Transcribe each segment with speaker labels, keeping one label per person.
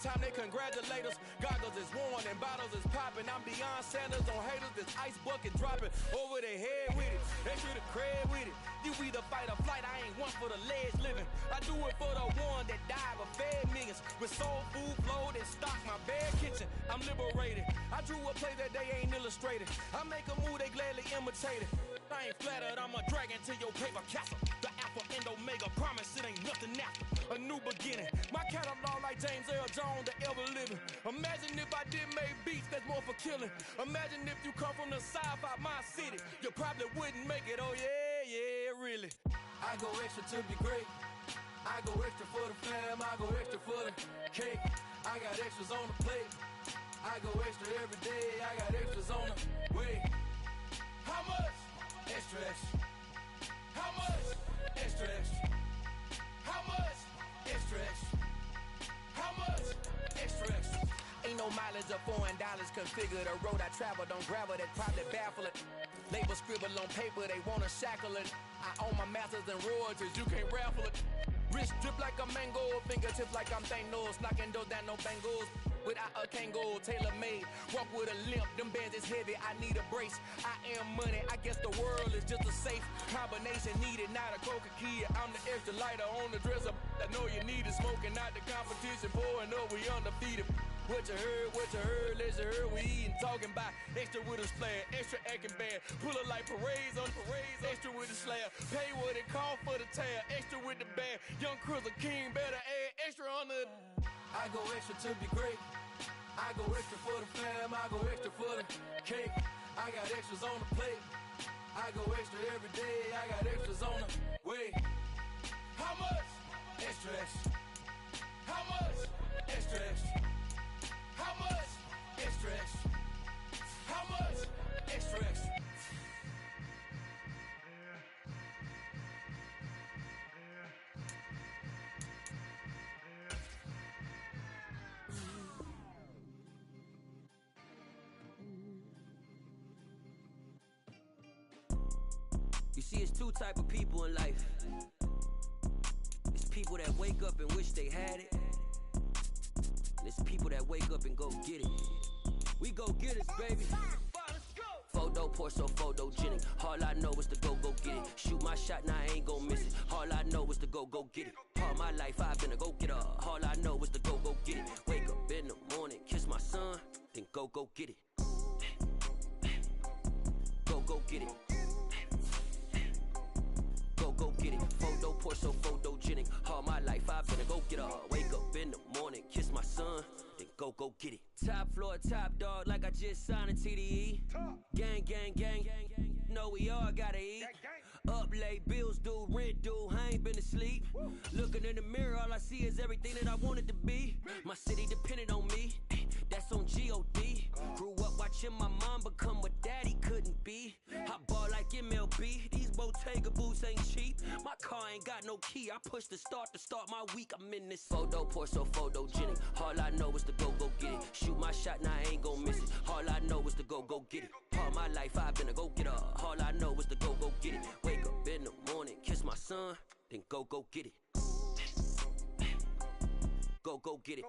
Speaker 1: Time they congratulate us, goggles is worn and bottles is popping. I'm beyond Sanders on haters, this ice bucket dropping over their head with it. They should have cred with it. You either fight or flight, I ain't one for the ledge living. I do it for the one that died but fed millions. With soul food flowed and stocked my bare kitchen. I'm liberated. I drew a play that they ain't illustrated. I make a move, they gladly imitate it. I ain't flattered, I'm a dragon to your paper castle. The Alpha and Omega, promise it ain't nothing after. A new beginning. My catalog like James Earl Jones, the ever living. Imagine if I did make beats, that's more for killing. Imagine if you come from the south out my city, you probably wouldn't make it. Oh yeah, yeah, really. I go extra to be great. I go extra for the fam, I go extra for the cake. I got extras on the plate. I go extra every day, I got extras on the way. How much? Extra, extra. How much? Extra, extra. How much? Extra, extra. How much? Extra, extra. Ain't no mileage or $4 configure the road I travel. Don't gravel, that probably baffle it. Label scribble on paper, they wanna shackle it. I own my masters and royalties, you can't raffle it. Wrist drip like a mango, fingertips like I'm Thanos. Knocking doors down, no Bengals. Without a Kango, tailor-made. Walk with a limp, them bands is heavy, I need a brace. I am money, I guess the world is just a safe combination needed, not a coca key. I'm the extra lighter on the dresser. I know you need it, smoking out the competition, pouring up, we undefeated. What you heard, let you heard, we eatin', talking about extra with a slayer, extra acting bad. Pull it like parades on parades, extra with the slayer. Pay what it cost for the tail, extra with the band. Young Cruiser King, better add extra on the. I go extra to be great. I go extra for the fam, I go extra for the cake. I got extras on the plate. I go extra every day, I got extras on the way. How much? Extra, extra. How much? Extra, extra. How much? Extra, extra. How much? Extra, extra.
Speaker 2: You see, it's two type of people in life. It's people that wake up and wish they had it. And it's people that wake up and go get it. We go get it, baby. Photo pour so photogenic. All I know is to go get it. Shoot my shot, now I ain't gon' miss it. All I know is to go get it. All my life I've been a go getter. All I know is to go get it. Wake up in the morning, kiss my son, then go get it. Go get it. Go get it. Photo pour so photogenic. All my life I've been a go getter. Wake up in the morning, kiss my son, then go get it. Top floor, top dog, like I just signed a TDE. Gang, gang, gang, gang. Know we all gotta eat. Up late, bills due, rent due. I ain't been asleep. Looking in the mirror, all I see is everything that I wanted to be. My city depended on me. That's on G.O.D. Grew up watching my mom become what daddy couldn't be. I ball like MLB. These Bottega boots ain't cheap. My car ain't got no key. I push the start to start my week. I'm in this photo pour so photogenic. All I know is to go get it. Shoot my shot, now I ain't gon' miss it. All I know is to go get it. All my life I've been a go getter. All I know is to go get it. Wake up in the morning, kiss my son, then go get it. Go get it.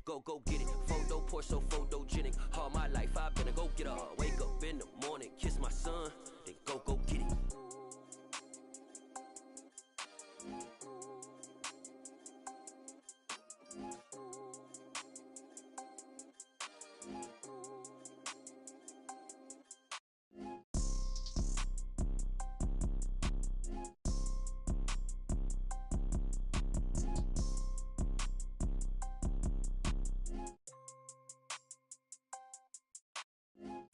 Speaker 2: Go get it. Photo pour so photogenic. All my life I've been a go getter. Wake up in the morning, kiss my son, then go get it.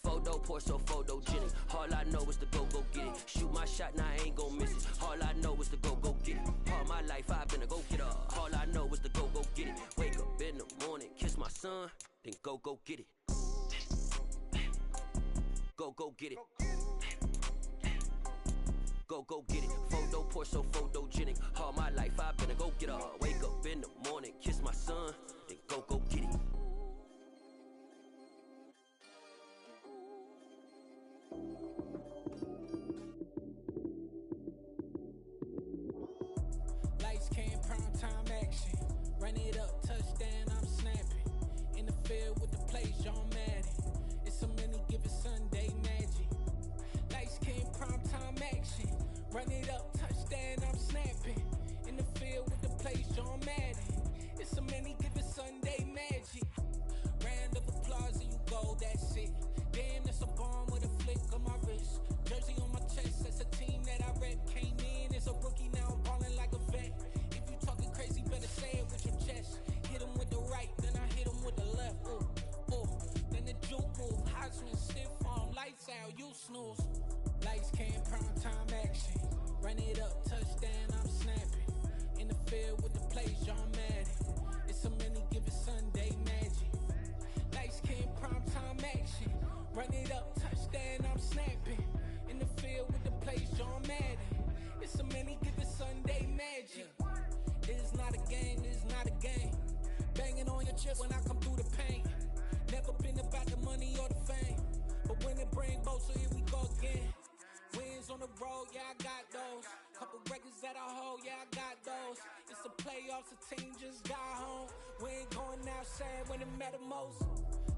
Speaker 2: Photo pour so photogenic. All I know is to go get it. Shoot my shot, now I ain't gon' miss it. All I know is to go get it. All my life I've been a go getter. All I know is to go get it. Wake up in the morning, kiss my son, then go get it. Go get it. Go get it. Photo pour so photogenic. All my life I've been a go getter. Wake up in the morning, kiss my son, then go get it.
Speaker 3: Lights came, prime time action. chip when I come through the pain. Never been about the money or the fame. But when it bring both, so here we go again. Wins on the road, yeah, I got those. Couple records that I hold, yeah, I got those. It's the playoffs, the team just got home. We ain't going outside when it matter most.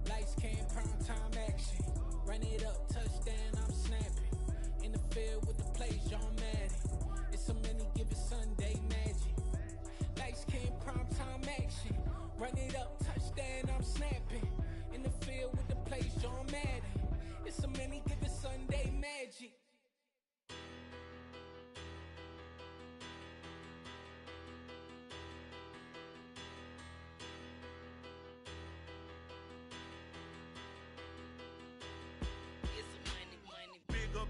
Speaker 3: Lights came, prime time action. Run it up, touchdown, I'm snapping. In the field with the plays, John Madden. It's so many, give it Sunday magic. Lights came, prime time action. Run it up, touchdown, I'm snapping. In the field with the plays, John Madden. It's so many, give it Sunday magic.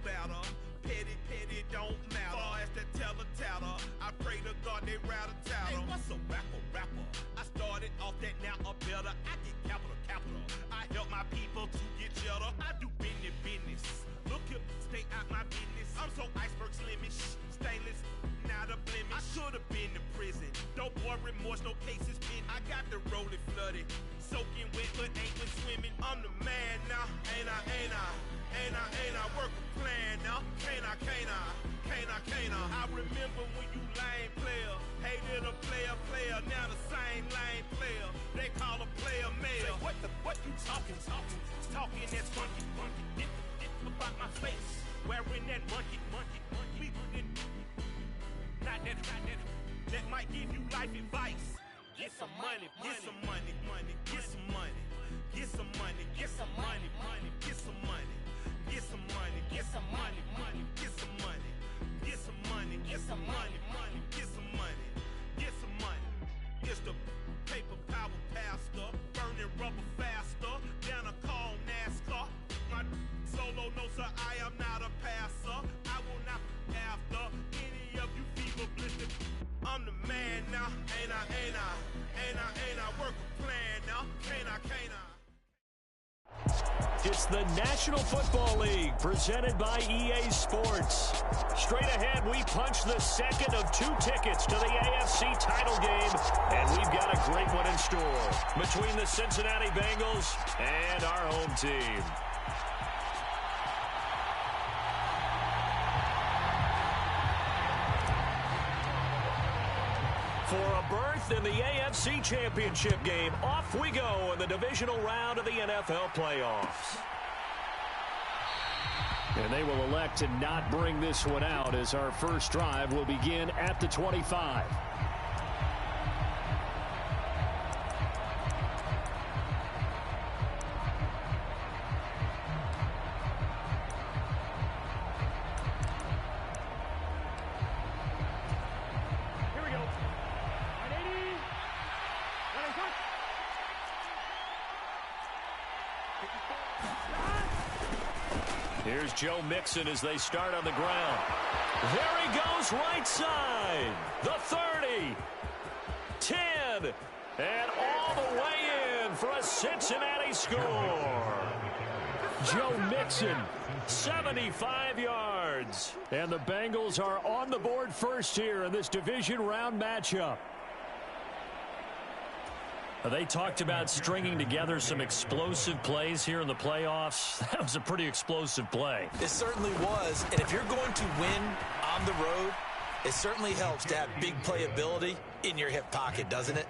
Speaker 1: Battle. Petty, don't matter. Far as the teller, I pray to God they rattle tattle. Hey, what's a rapper? I started off that, now I'm better. I get capital. I help my people to get cheddar. I do business. Look here, stay out my business. I'm so iceberg slimish, stainless, not a blemish. I should have been to prison. Don't boy remorse, no cases pinned. I got the rolling flooded, soaking wet, but ain't been swimming. I'm the man now, ain't I work a plan now. Can't I? I remember when you lame player, hated a player, now the same lame player. They call a player mayor. What you talking? Talking that's funky. Get about my face, wearing that monkey. We didn't. Not that. That might give you life advice. Get some money. Get some money. Get some money. Get some money. Get some money. Get some money. Get some money, get some money, get some money, get some money, get some money, get some money, get some money. It's the paper power pastor, burning rubber faster, down a call NASCAR. My solo, no sir, I am not a passer. I will not after any of you fever blistered. I'm the man now, ain't I work a plan now, can't I?
Speaker 4: It's the National Football League presented by EA Sports. Straight ahead, we punch the second of 2 tickets to the AFC title game, and we've got a great one in store between the Cincinnati Bengals and our home team. For a berth in the AFC Championship game, off we go in the divisional round of the NFL playoffs. And they will elect to not bring this one out as our first drive will begin at the 25. Here's Joe Mixon as they start on the ground. There he goes, right side. The 30, 10, and all the way in for a Cincinnati score. Joe Mixon, 75 yards. And the Bengals are on the board first here in this division round matchup. They talked about stringing together some explosive plays here in the playoffs. That was a pretty explosive play.
Speaker 5: It certainly was. And if you're going to win on the road, it certainly helps to have big playability in your hip pocket, doesn't it?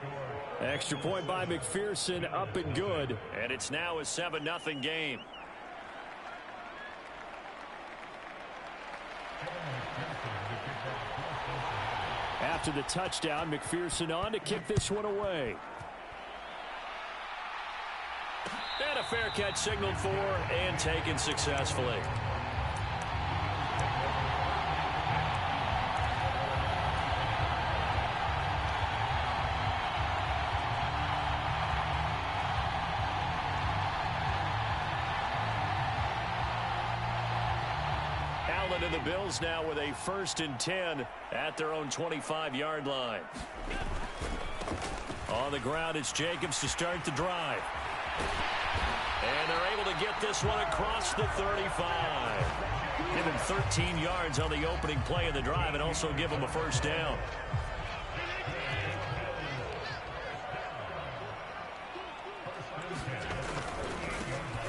Speaker 4: Extra point by McPherson, up and good. And it's now a 7-0 game. After the touchdown, McPherson on to kick this one away. And a fair catch signaled for and taken successfully. Allen and the Bills now with a 1st and 10 at their own 25-yard line. On the ground, it's Jacobs to start the drive. And they're able to get this one across the 35. Give him 13 yards on the opening play of the drive and also give him a first down.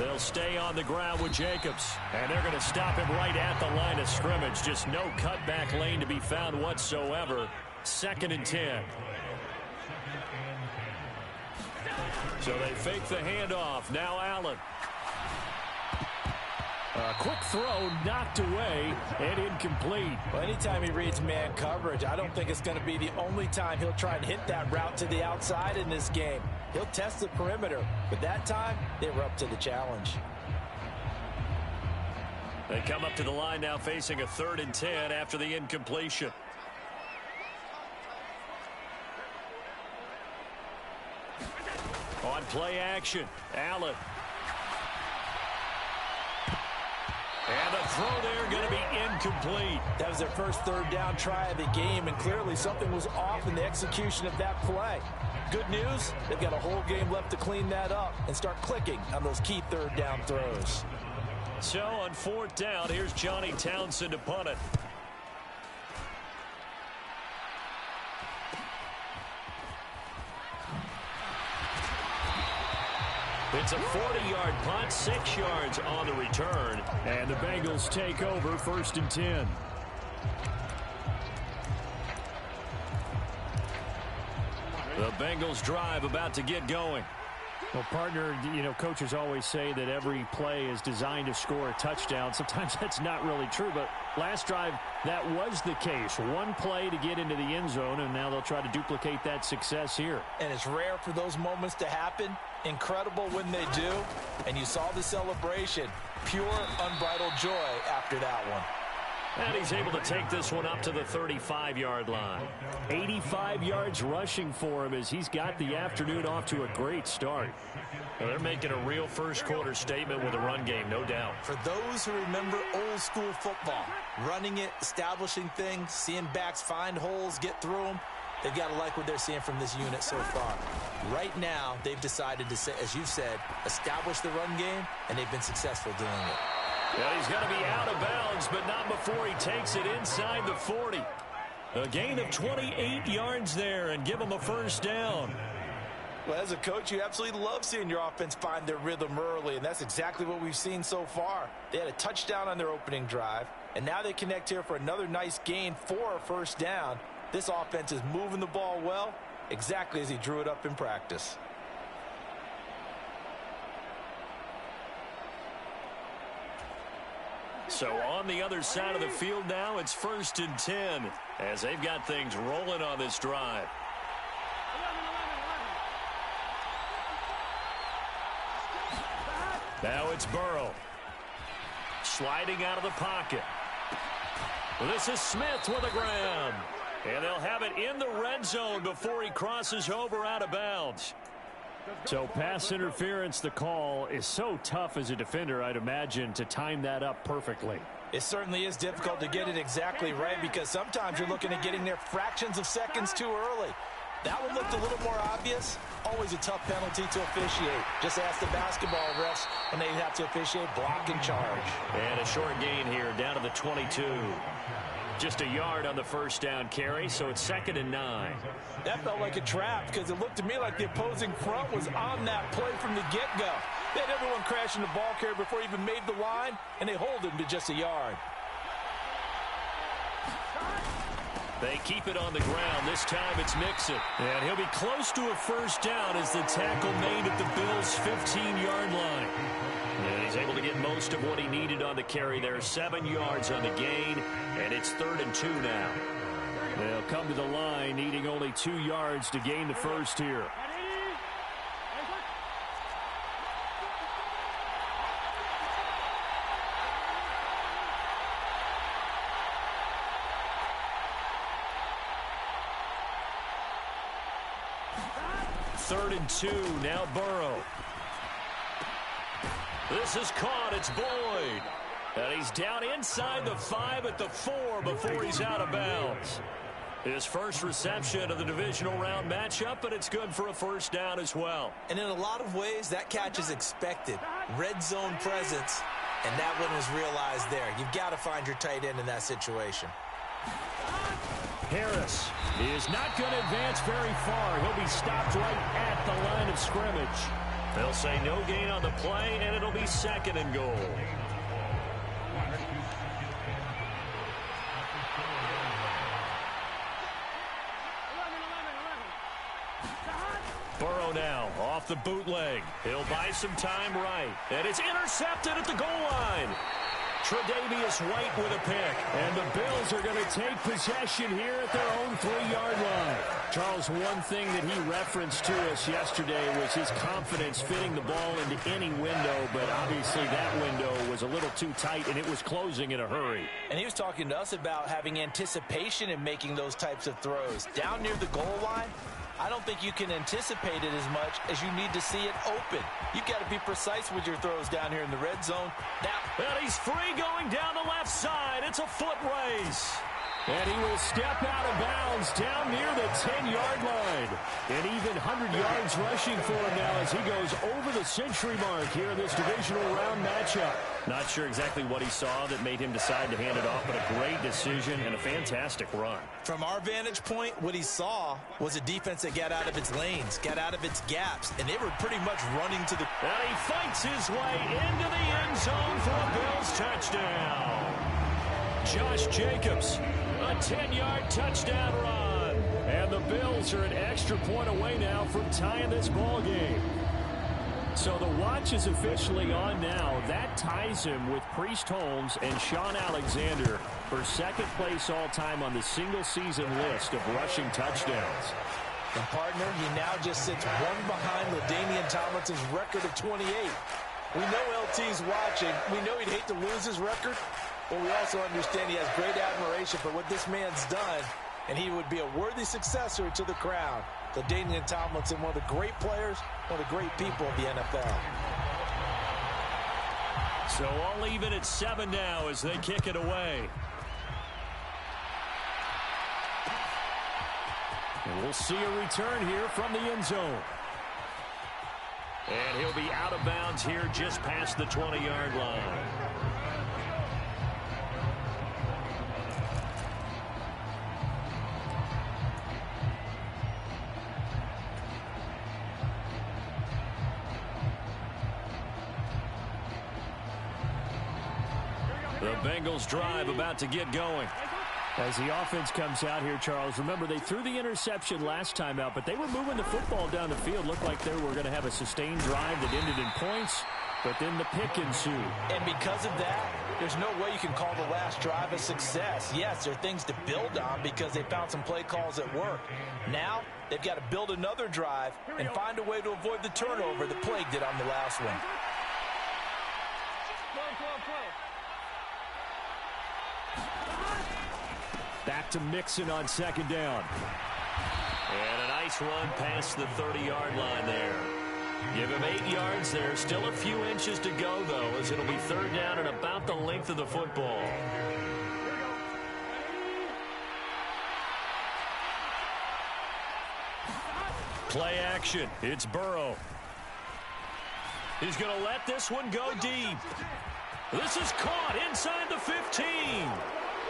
Speaker 4: They'll stay on the ground with Jacobs. And they're going to stop him right at the line of scrimmage. Just no cutback lane to be found whatsoever. 2nd and 10. So they fake the handoff. Now Allen. A quick throw knocked away and incomplete.
Speaker 5: Well, anytime he reads man coverage, I don't think it's going to be the only time he'll try and hit that route to the outside in this game. He'll test the perimeter, but that time they were up to the challenge.
Speaker 4: They come up to the line now facing a 3rd and 10 after the incompletion. On play action, Allen. And the throw there going to be incomplete.
Speaker 5: That was their first 3rd down try of the game, and clearly something was off in the execution of that play. Good news, they've got a whole game left to clean that up and start clicking on those key 3rd down throws.
Speaker 4: So on 4th down, here's Johnny Townsend to punt it. It's a 40-yard punt, 6 yards on the return. And the Bengals take over 1st and 10. The Bengals drive about to get going.
Speaker 6: Well, partner, coaches always say that every play is designed to score a touchdown. Sometimes that's not really true, but last drive, that was the case. One play to get into the end zone, and now they'll try to duplicate that success here.
Speaker 5: And it's rare for those moments to happen. Incredible when they do. And you saw the celebration. Pure, unbridled joy after that one.
Speaker 4: And he's able to take this one up to the 35-yard line.
Speaker 6: 85 yards rushing for him as he's got the afternoon off to a great start.
Speaker 4: Well, they're making a real first-quarter statement with a run game, no doubt.
Speaker 5: For those who remember old-school football, running it, establishing things, seeing backs find holes, get through them, they've got to like what they're seeing from this unit so far. Right now, they've decided to, as you said, establish the run game, and they've been successful doing it.
Speaker 4: Well, he's going to be out of bounds, but not before he takes it inside the 40. A gain of 28 yards there and give him a 1st down.
Speaker 5: Well, as a coach, you absolutely love seeing your offense find their rhythm early, and that's exactly what we've seen so far. They had a touchdown on their opening drive, and now they connect here for another nice gain for a 1st down. This offense is moving the ball well, exactly as he drew it up in practice.
Speaker 4: So on the other side of the field now, it's 1st and 10 as they've got things rolling on this drive. Now it's Burrow. Sliding out of the pocket. This is Smith with a grab. And they'll have it in the red zone before he crosses over out of bounds.
Speaker 6: So pass interference, the call is so tough as a defender, I'd imagine, to time that up perfectly.
Speaker 5: It certainly is difficult to get it exactly right because sometimes you're looking at getting there fractions of seconds too early. That one looked a little more obvious. Always a tough penalty to officiate. Just ask the basketball refs when they have to officiate block and charge.
Speaker 4: And a short gain here down to the 22. Just a yard on the 1st down carry, so it's 2nd and 9.
Speaker 5: That felt like a trap because it looked to me like the opposing front was on that play from the get-go. They had everyone crashing the ball carrier before he even made the line, and they hold him to just a yard.
Speaker 4: They keep it on the ground. This time it's Mixon. And he'll be close to a 1st down as the tackle made at the Bills' 15-yard line. And he's able to get most of what he needed on the carry there. 7 yards on the gain, and it's 3rd and 2 now.
Speaker 6: They'll come to the line needing only 2 yards to gain the 1st here.
Speaker 4: Third and 2, now Burrow. This is caught, it's Boyd. And he's down inside the 5 at the 4 before he's out of bounds. His first reception of the divisional round matchup, but it's good for a 1st down as well.
Speaker 5: And in a lot of ways, that catch is expected. Red zone presence, and that one was realized there. You've got to find your tight end in that situation.
Speaker 6: Harris is not going to advance very far. He'll be stopped right at the line of scrimmage.
Speaker 4: They'll say no gain on the play, and it'll be 2nd and goal. Burrow now off the bootleg. He'll buy some time right. And it's intercepted at the goal line. Tre'Davious White with a pick. And the Bills are going to take possession here at their own 3-yard line. Charles, one thing that he referenced to us yesterday was his confidence fitting the ball into any window, but obviously that window was a little too tight, and it was closing in a hurry.
Speaker 5: And he was talking to us about having anticipation in making those types of throws. Down near the goal line, I don't think you can anticipate it as much as you need to see it open. You've got to be precise with your throws down here in the red zone. Now,
Speaker 4: and he's free going down the left side. It's a foot race. And he will step out of bounds down near the 10-yard line. And even 100 yards rushing for him now as he goes over the century mark here in this divisional round matchup. Not sure exactly what he saw that made him decide to hand it off, but a great decision and a fantastic run.
Speaker 5: From our vantage point, what he saw was a defense that got out of its lanes, got out of its gaps, and they were pretty much running to the...
Speaker 4: And he fights his way into the end zone for a Bills touchdown. Josh Jacobs, a 10-yard touchdown run. And the Bills are an extra point away now from tying this ball game. So the watch is officially on now. That ties him with Priest Holmes and Sean Alexander for second place all-time on the single-season list of rushing touchdowns.
Speaker 5: And, partner, he now just sits one behind LaDainian Tomlinson's record of 28. We know LT's watching. We know he'd hate to lose his record, but we also understand he has great admiration for what this man's done, and he would be a worthy successor to the crown. LaDainian Tomlinson, one of the great players, one of the great people of the NFL.
Speaker 4: So all even at 7 now as they kick it away. And we'll see a return here from the end zone. And he'll be out of bounds here just past the 20-yard line. The Bengals drive about to get going.
Speaker 6: As the offense comes out here, Charles, remember they threw the interception last time out, but they were moving the football down the field. Looked like they were going to have a sustained drive that ended in points, but then the pick ensued.
Speaker 5: And because of that, there's no way you can call the last drive a success. Yes, there are things to build on because they found some play calls that work. Now, they've got to build another drive and find a way to avoid the turnover that plagued it on the last one.
Speaker 6: Back to Mixon on second down.
Speaker 4: And a nice run past the 30-yard line there. Give him 8 yards there. Still a few inches to go, though, as it'll be third down and about the length of the football. Play action. It's Burrow. He's going to let this one go deep. This is caught inside the 15.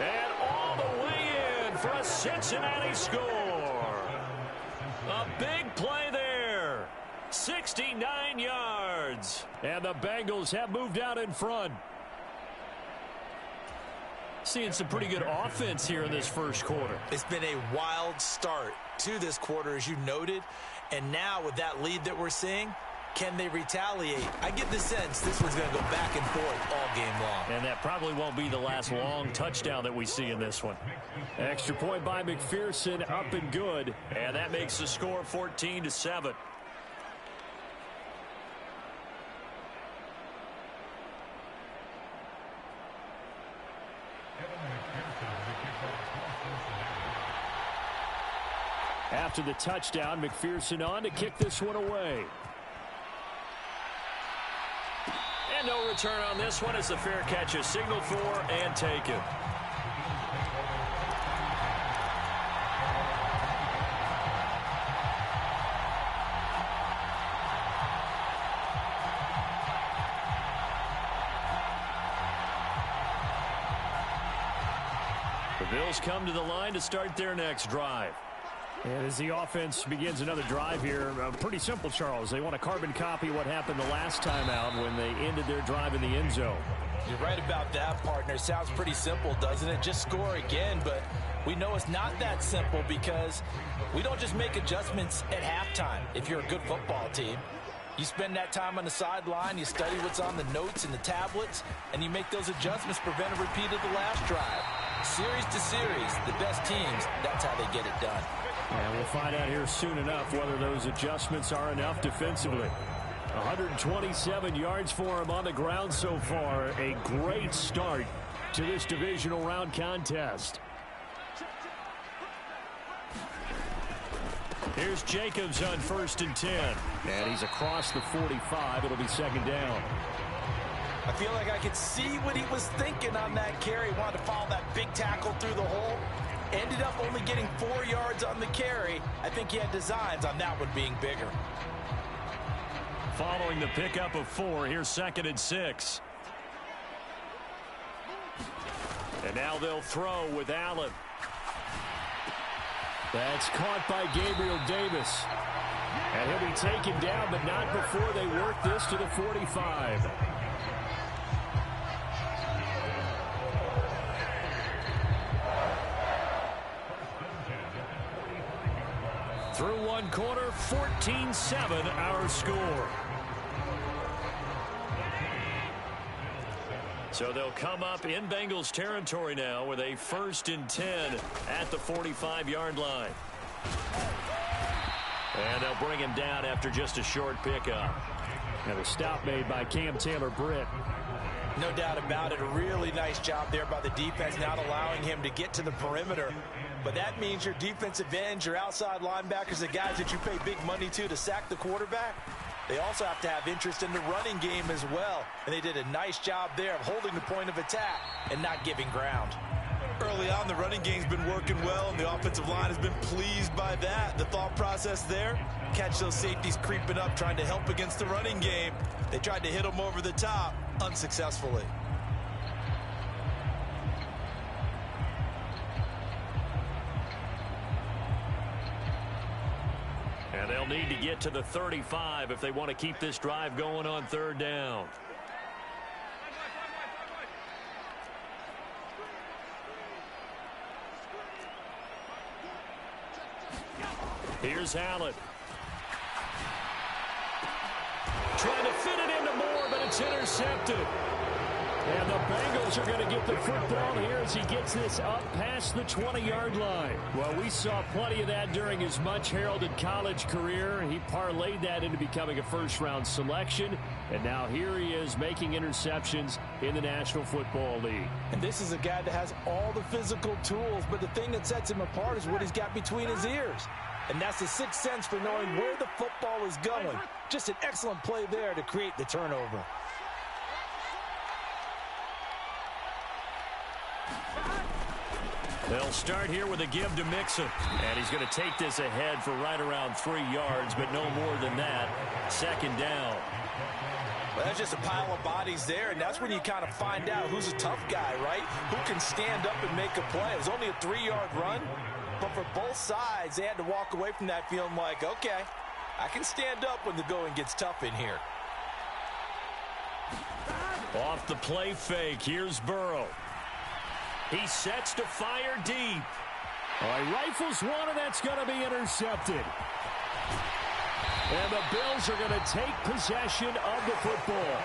Speaker 4: And all the way in for a Cincinnati score. A big play there. 69 yards. And the Bengals have moved out in front. Seeing some pretty good offense here in this first quarter.
Speaker 5: It's been a wild start to this quarter, as you noted. And now with that lead that we're seeing, can they retaliate? I get the sense this one's going to go back and forth all game long.
Speaker 4: And that probably won't be the last long touchdown that we see in this one.
Speaker 6: Extra point by McPherson, up and good.
Speaker 4: And that makes the score 14-7.
Speaker 6: After the touchdown, McPherson on to kick this one away.
Speaker 4: And no return on this one as the fair catch is signaled for and taken. The Bills come to the line to start their next drive.
Speaker 6: And as the offense begins another drive here, pretty simple, Charles. They want to carbon copy what happened the last time out when they ended their drive in the end zone.
Speaker 5: You're right about that, partner. Sounds pretty simple, doesn't it? Just score again, but we know it's not that simple because we don't just make adjustments at halftime if you're a good football team. You spend that time on the sideline, you study what's on the notes and the tablets, and you make those adjustments, prevent a repeat of the last drive. Series to series, the best teams, that's how they get it done.
Speaker 6: And we'll find out here soon enough whether those adjustments are enough defensively. 127 yards for him on the ground so far. A great start to this divisional round contest. Here's Jacobs on 1st and 10. And he's across the 45. It'll be 2nd down.
Speaker 5: I feel like I could see what he was thinking on that carry. Wanted to follow that big tackle through the hole. Ended up only getting 4 yards on the carry. I think he had designs on that one being bigger.
Speaker 4: Following the pickup of 4, here's 2nd and 6. And now they'll throw with Allen.
Speaker 6: That's caught by Gabriel Davis. And he'll be taken down, but not before they work this to the 45. Through one quarter, 14-7 our score.
Speaker 4: So they'll come up in Bengals territory now with a 1st and 10 at the 45-yard line. And they'll bring him down after just a short pickup.
Speaker 6: And a stop made by Cam Taylor-Britt.
Speaker 5: No doubt about it. A really nice job there by the defense, not allowing him to get to the perimeter. But that means your defensive ends, your outside linebackers, the guys that you pay big money to sack the quarterback, they also have to have interest in the running game as well. And they did a nice job there of holding the point of attack and not giving ground. Early on, the running game's been working well, and the offensive line has been pleased by that. The thought process there, catch those safeties creeping up, trying to help against the running game. They tried to hit them over the top, unsuccessfully.
Speaker 4: And they'll need to get to the 35 if they want to keep this drive going on 3rd down. Here's Allen. Trying to fit it into Moore, but it's intercepted. And the Bengals are going to get the football here as he gets this up past the 20-yard line. Well, we saw plenty of that during his much-heralded college career. He parlayed that into becoming a first-round selection. And now here he is making interceptions in the National Football League.
Speaker 5: And this is a guy that has all the physical tools, but the thing that sets him apart is what he's got between his ears. And that's the sixth sense for knowing where the football is going. Just an excellent play there to create the turnover.
Speaker 4: They'll start here with a give to Mixon. And he's going to take this ahead for right around 3 yards, but no more than that. 2nd down.
Speaker 5: Well, that's just a pile of bodies there, and that's when you kind of find out who's a tough guy, right? Who can stand up and make a play. It was only a 3-yard run, but for both sides, they had to walk away from that feeling like, okay, I can stand up when the going gets tough in here.
Speaker 4: Off the play fake, here's Burrow. He sets to fire deep.
Speaker 6: All right, rifles one, and that's going to be intercepted. And the Bills are going to take possession of the football.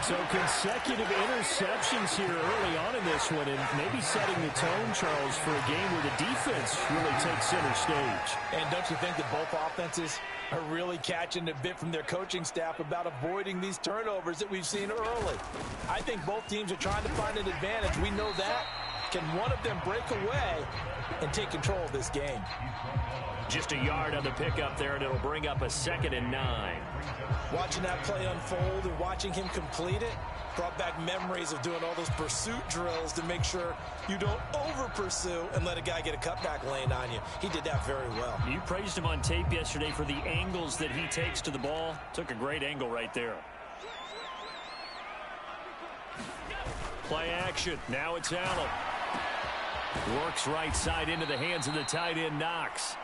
Speaker 6: So consecutive interceptions here early on in this one, and maybe setting the tone, Charles, for a game where the defense really takes center stage.
Speaker 5: And don't you think that both offenses are really catching a bit from their coaching staff about avoiding these turnovers that we've seen early? I think both teams are trying to find an advantage. We know that. Can one of them break away and take control of this game?
Speaker 4: Just a yard on the pickup there, and it'll bring up a 2nd and 9.
Speaker 5: Watching that play unfold and watching him complete it brought back memories of doing all those pursuit drills to make sure you don't over-pursue and let a guy get a cutback lane on you. He did that very well.
Speaker 4: You praised him on tape yesterday for the angles that he takes to the ball. Took a great angle right there. Play action. Now it's Allen. Works right side into the hands of the tight end, Knox.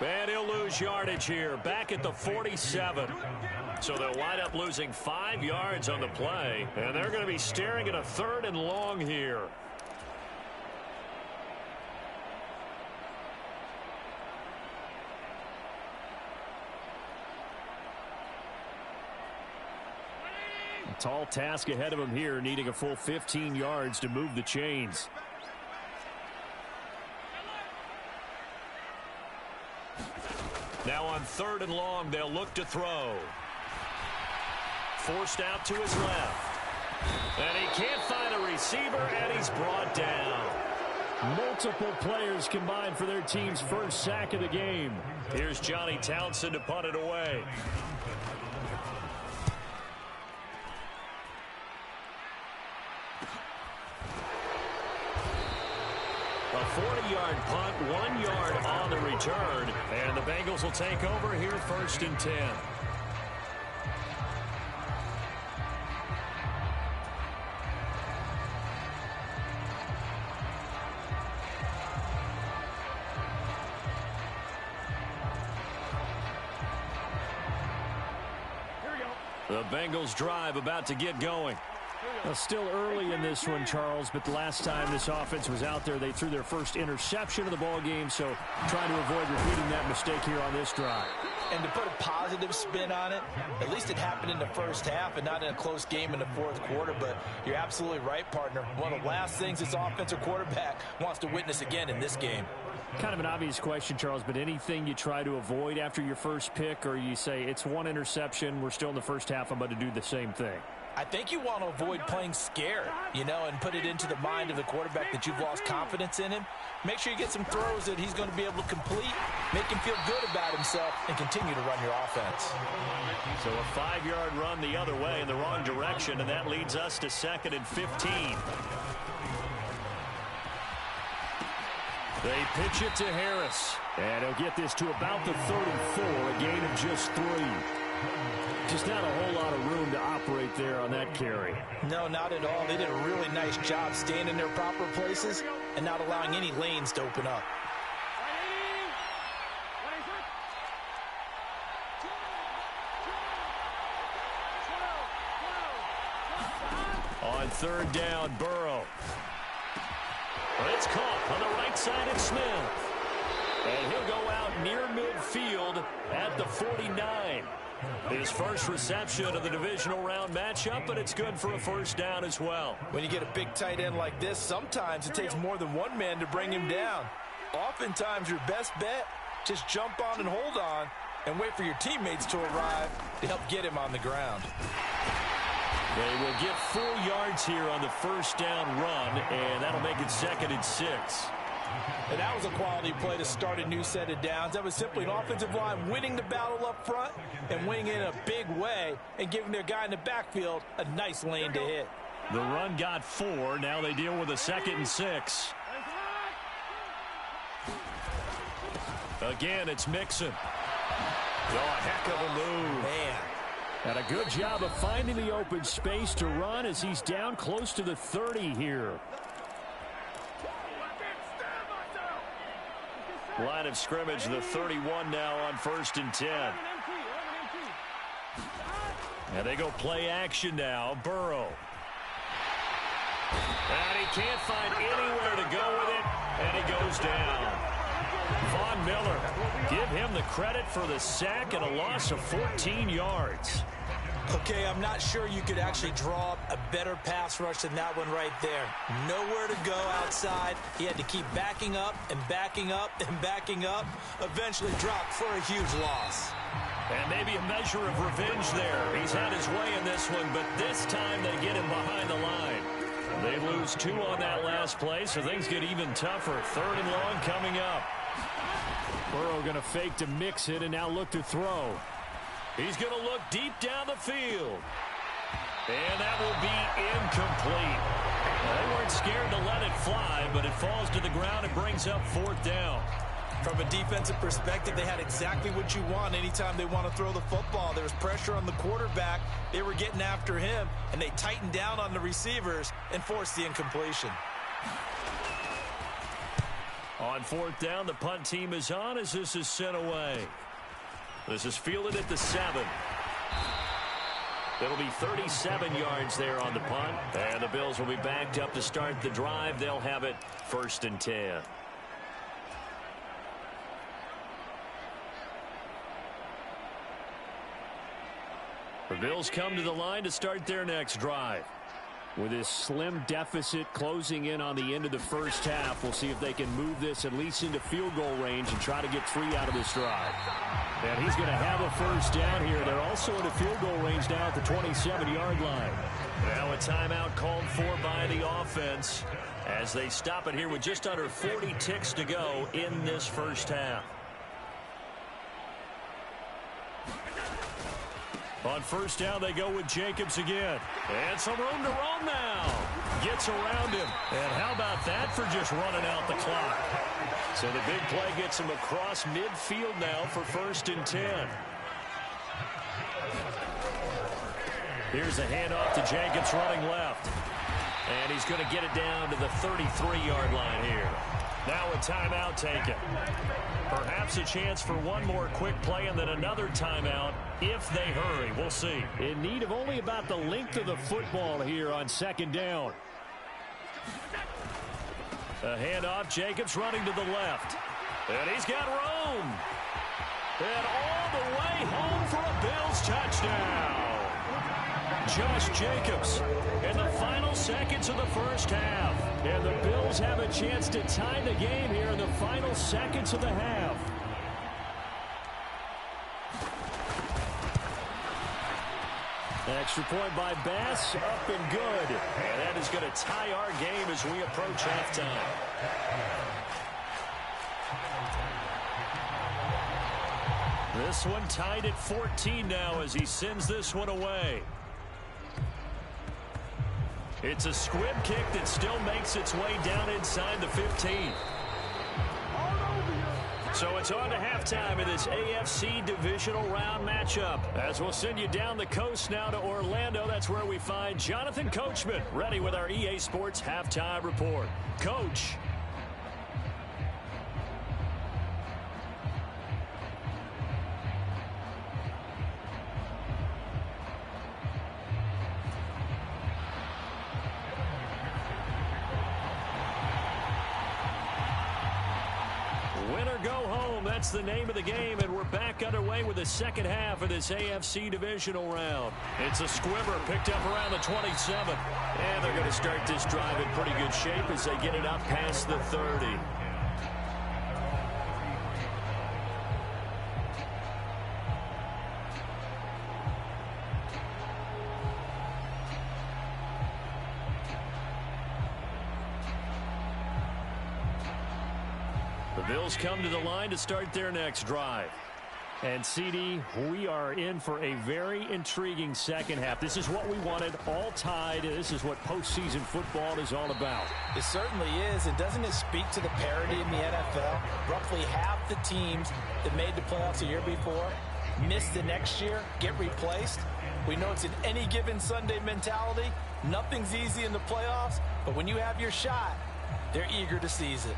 Speaker 4: And he'll lose yardage here, back at the 47. So they'll wind up losing 5 yards on the play, and they're going to be staring at a 3rd and long here.
Speaker 6: A tall task ahead of him here, needing a full 15 yards to move the chains.
Speaker 4: Now on 3rd and long, they'll look to throw. Forced out to his left. And he can't find a receiver, and he's brought down.
Speaker 6: Multiple players combined for their team's first sack of the game.
Speaker 4: Here's Johnny Townsend to punt it away. A 40-yard punt, 1 yard on the return, and the Bengals will take over here 1st and 10. The Bengals drive about to get going.
Speaker 6: Well, still early in this one, Charles, but the last time this offense was out there, they threw their first interception of the ball game, so trying to avoid repeating that mistake here on this drive.
Speaker 5: And to put a positive spin on it, at least it happened in the first half and not in a close game in the 4th quarter, but you're absolutely right, partner. One of the last things this offensive quarterback wants to witness again in this game.
Speaker 6: Kind of an obvious question, Charles, but anything you try to avoid after your first pick, or you say it's one interception, we're still in the first half, I'm about to do the same thing?
Speaker 5: I think you want to avoid playing scared, and put it into the mind of the quarterback that you've lost confidence in him. Make sure you get some throws that he's going to be able to complete, make him feel good about himself, and continue to run your offense.
Speaker 4: So a 5-yard run the other way in the wrong direction, and that leads us to 2nd and 15.
Speaker 6: They pitch it to Harris. And he'll get this to about the 3rd and 4, a gain of just 3. Just not a whole lot of room to operate there on that carry.
Speaker 5: No, not at all. They did a really nice job staying in their proper places and not allowing any lanes to open up.
Speaker 4: On 3rd down, Burrow. It's caught on the right side of Smith. And he'll go out near midfield at the 49. His first reception of the divisional round matchup, but it's good for a 1st down as well.
Speaker 5: When you get a big tight end like this, sometimes it takes more than one man to bring him down. Oftentimes, your best bet, just jump on and hold on and wait for your teammates to arrive to help get him on the ground.
Speaker 4: They will get 4 yards here on the 1st down run, and that'll make it 2nd and 6.
Speaker 5: And that was a quality play to start a new set of downs. That was simply an offensive line winning the battle up front and winning it in a big way and giving their guy in the backfield a nice lane to hit.
Speaker 4: The run got 4. Now they deal with a 2nd and 6. Again, it's Mixon. Oh, a heck of a move.
Speaker 5: Man.
Speaker 6: And a good job of finding the open space to run as he's down close to the 30 here.
Speaker 4: Line of scrimmage, the 31 now on 1st and 10. And they go play action now. Burrow. And he can't find anywhere to go with it, and he goes down. Von Miller, give him the credit for the sack and a loss of 14 yards.
Speaker 5: Okay, I'm not sure you could actually draw up a better pass rush than that one right there. Nowhere to go outside. He had to keep backing up and backing up and backing up. Eventually dropped for a huge loss.
Speaker 4: And maybe a measure of revenge there. He's had his way in this one, but this time they get him behind the line. They lose 2 on that last play, so things get even tougher. 3rd and long coming up.
Speaker 6: Burrow going to fake to mix it and now look to throw.
Speaker 4: He's going to look deep down the field. And that will be incomplete. They weren't scared to let it fly, but it falls to the ground and brings up 4th down.
Speaker 5: From a defensive perspective, they had exactly what you want anytime they want to throw the football. There was pressure on the quarterback. They were getting after him, and they tightened down on the receivers and forced the incompletion.
Speaker 4: On fourth down, the punt team is on as this is sent away. This is fielded at the 7. It'll be 37 yards there on the punt. And the Bills will be backed up to start the drive. They'll have it 1st and 10. The Bills come to the line to start their next drive. With this slim deficit closing in on the end of the first half, we'll see if they can move this at least into field goal range and try to get 3 out of this drive. And he's going to have a first down here. They're also into field goal range now at the 27-yard line. Now a timeout called for by the offense as they stop it here with just under 40 ticks to go in this first half. On first down, they go with Jacobs again. And some room to roam now. Gets around him. And how about that for just running out the clock? So the big play gets him across midfield now for 1st and 10. Here's a handoff to Jacobs running left. And he's going to get it down to the 33-yard line here. Now a timeout taken. Perhaps a chance for one more quick play and then another timeout if they hurry. We'll see.
Speaker 6: In need of only about the length of the football here on 2nd down.
Speaker 4: A handoff. Jacobs running to the left. And he's got room. And all the way home for a Bills touchdown. Josh Jacobs in the final seconds of the first half. And the Bills have a chance to tie the game here in the final seconds of the half.
Speaker 6: Extra point by Bass, up and good.
Speaker 4: And that is going to tie our game as we approach halftime. This one tied at 14 now as he sends this one away. It's a squib kick that still makes its way down inside the 15. So it's on to halftime in this AFC divisional round matchup. As we'll send you down the coast now to Orlando, that's where we find Jonathan Coachman ready with our EA Sports halftime report. Coach. That's the name of the game, and we're back underway with the second half of this AFC divisional round. It's a squibber picked up around the 27. And they're going to start this drive in pretty good shape as they get it up past the 30. The Bills come to the line to start their next drive.
Speaker 6: And, CD, we are in for a very intriguing second half. This is what we wanted, all tied. This is what postseason football is all about.
Speaker 5: It certainly is. And doesn't it speak to the parity in the NFL? Roughly half the teams that made the playoffs a year before miss the next year, get replaced. We know it's an any given Sunday mentality. Nothing's easy in the playoffs, but when you have your shot, they're eager to seize it.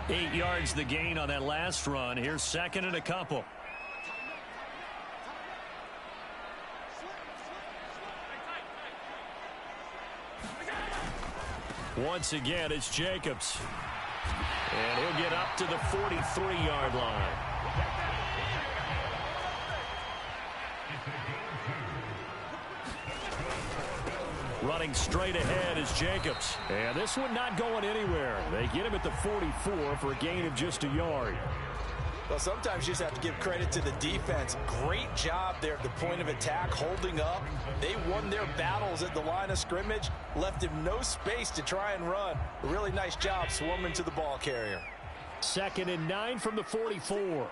Speaker 4: 8 yards the gain on that last run. Here's second and a couple. Once again, it's Jacobs. And he'll get up to the 43-yard line. Running straight ahead is Jacobs.
Speaker 6: And this one not going anywhere. They get him at the 44 for a gain of just a yard.
Speaker 5: Well, sometimes you just have to give credit to the defense. Great job there at the point of attack, holding up. They won their battles at the line of scrimmage, left him no space to try and run. A really nice job swarming to the ball carrier.
Speaker 6: 2nd and 9 from the 44.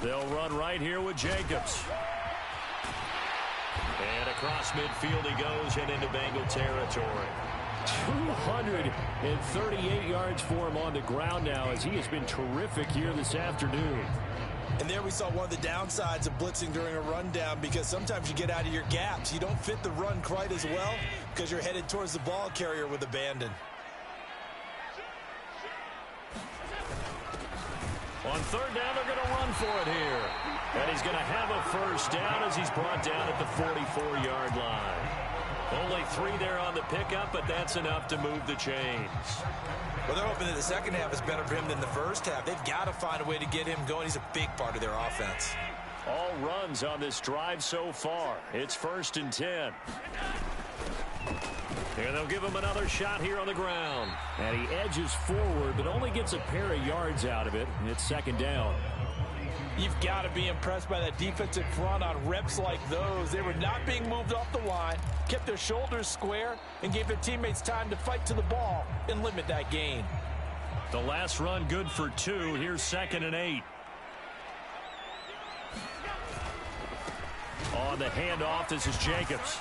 Speaker 4: They'll run right here with Jacobs. And across midfield he goes and into Bengal territory.
Speaker 6: 238 yards for him on the ground now as he has been terrific here this afternoon.
Speaker 5: And there we saw one of the downsides of blitzing during a rundown, because sometimes you get out of your gaps. You don't fit the run quite as well because you're headed towards the ball carrier with abandon.
Speaker 4: On third down, they're going to run for it here. And he's going to have a first down as he's brought down at the 44-yard line. Only 3 there on the pickup, but that's enough to move the chains.
Speaker 5: Well, they're hoping that the second half is better for him than the first half. They've got to find a way to get him going. He's a big part of their offense.
Speaker 4: All runs on this drive so far. It's 1st and 10. And they'll give him another shot here on the ground.
Speaker 6: And he edges forward, but only gets a pair of yards out of it. It's 2nd down.
Speaker 5: You've got to be impressed by that defensive front on reps like those. They were not being moved off the line, kept their shoulders square, and gave their teammates time to fight to the ball and limit that gain.
Speaker 4: The last run good for 2. Here's 2nd and 8. On the handoff, this is Jacobs.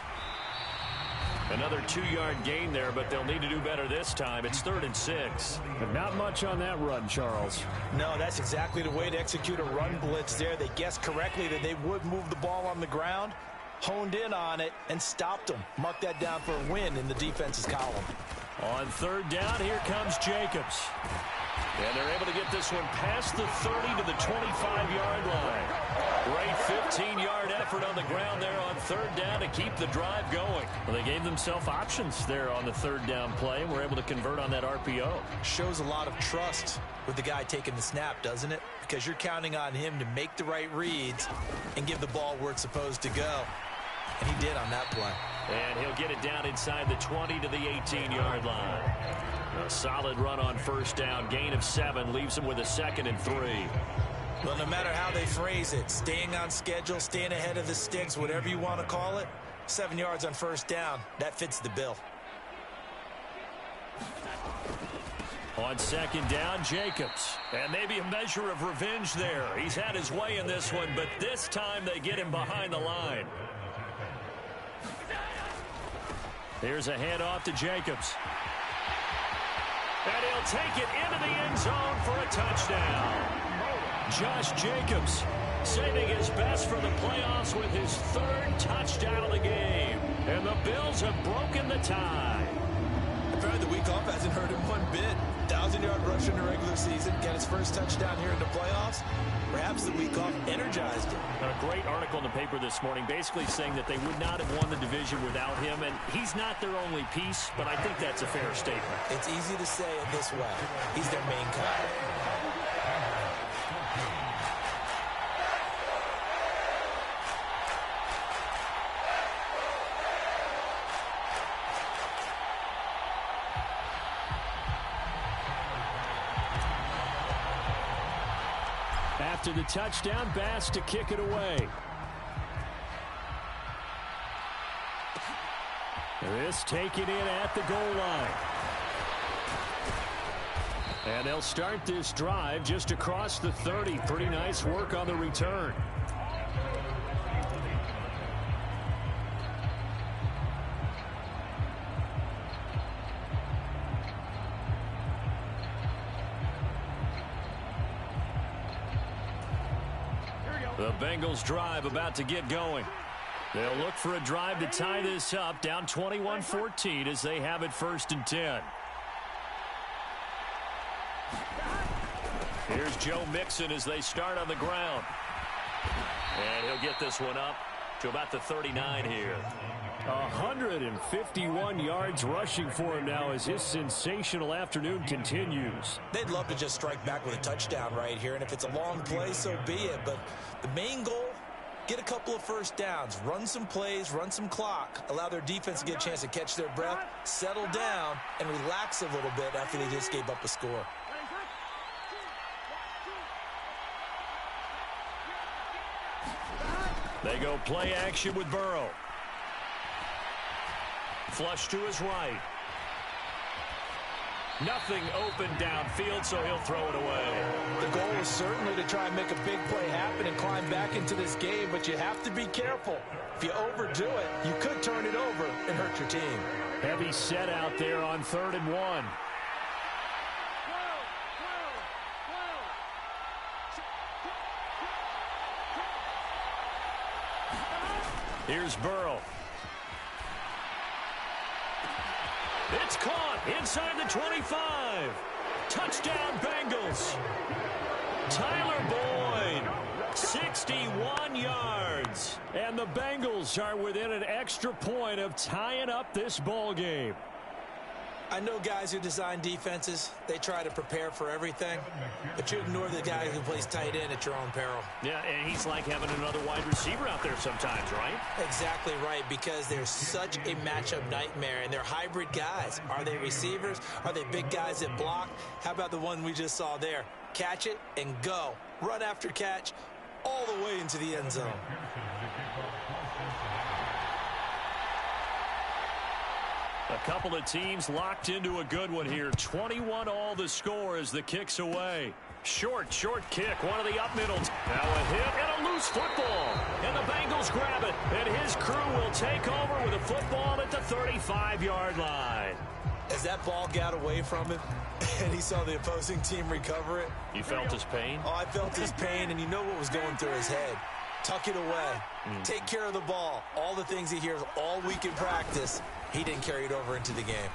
Speaker 4: Another 2-yard gain there, but they'll need to do better this time. It's 3rd and 6.
Speaker 6: But not much on that run, Charles.
Speaker 5: No, that's exactly the way to execute a run blitz there. They guessed correctly that they would move the ball on the ground, honed in on it, and stopped them. Mark that down for a win in the defense's column.
Speaker 4: On 3rd down, here comes Jacobs. And they're able to get this one past the 30 to the 25-yard line. Great 15-yard effort on the ground there on 3rd down to keep the drive going.
Speaker 6: Well, they gave themselves options there on the 3rd down play and were able to convert on that RPO.
Speaker 5: Shows a lot of trust with the guy taking the snap, doesn't it? Because you're counting on him to make the right reads and give the ball where it's supposed to go. And he did on that play.
Speaker 4: And he'll get it down inside the 20 to the 18-yard line. A solid run on 1st down. Gain of 7 leaves him with a 2nd and 3.
Speaker 5: Well, no matter how they phrase it, staying on schedule, staying ahead of the sticks, whatever you want to call it, 7 yards on 1st down, that fits the bill.
Speaker 4: On 2nd down, Jacobs. And maybe a measure of revenge there. He's had his way in this one, but this time they get him behind the line. Here's a handoff to Jacobs. And he'll take it into the end zone for a touchdown. Josh Jacobs saving his best for the playoffs with his 3rd touchdown of the game. And the Bills have broken the tie.
Speaker 5: Apparently the week off hasn't hurt him one bit. 1,000-yard rush in the regular season, got his first touchdown here in the playoffs. Perhaps the week off energized him.
Speaker 6: A great article in the paper this morning basically saying that they would not have won the division without him, and he's not their only piece, but I think that's a fair statement.
Speaker 5: It's easy to say it this way. He's their main guy.
Speaker 6: After the touchdown, Bass to kick it away. This taken in at the goal line. And they'll start this drive just across the 30. Pretty nice work on the return.
Speaker 4: The Bengals drive about to get going. They'll look for a drive to tie this up, down 21-14 as they have it 1st and 10. Here's Joe Mixon as they start on the ground. And he'll get this one up to about the 39 here.
Speaker 6: 151 yards rushing for him now as his sensational afternoon continues.
Speaker 5: They'd love to just strike back with a touchdown right here, and if it's a long play, so be it. But the main goal, get a couple of first downs, run some plays, run some clock, allow their defense to get a chance to catch their breath, settle down, and relax a little bit after they just gave up a score.
Speaker 4: They go play action with Burrow. Flush to his right. Nothing open downfield, so he'll throw it away.
Speaker 5: The goal is certainly to try and make a big play happen and climb back into this game, but you have to be careful. If you overdo it, you could turn it over and hurt your team.
Speaker 6: Heavy set out there on 3rd and 1.
Speaker 4: Here's Burrow. It's caught inside the 25. Touchdown, Bengals. Tyler Boyd, 61 yards. And the Bengals are within an extra point of tying up this ball game.
Speaker 5: I know guys who design defenses, they try to prepare for everything, but you ignore the guy who plays tight end at your own peril.
Speaker 4: Yeah, and he's like having another wide receiver out there sometimes, right?
Speaker 5: Exactly right, because they're such a matchup nightmare, and they're hybrid guys. Are they receivers? Are they big guys that block? How about the one we just saw there? Catch it and go. Run after catch all the way into the end zone.
Speaker 4: A couple of teams locked into a good one here. 21 all the score as the kick's away. Short kick, one of the up middles. Now a hit and a loose football. And the Bengals grab it. And his crew will take over with a football at the 35-yard line.
Speaker 5: As that ball got away from him and he saw the opposing team recover it.
Speaker 4: You felt his pain?
Speaker 5: Oh, I felt his pain, and you know what was going through his head. Tuck it away. Take care of the ball. All the things he hears all week in practice, he didn't carry it over into the game.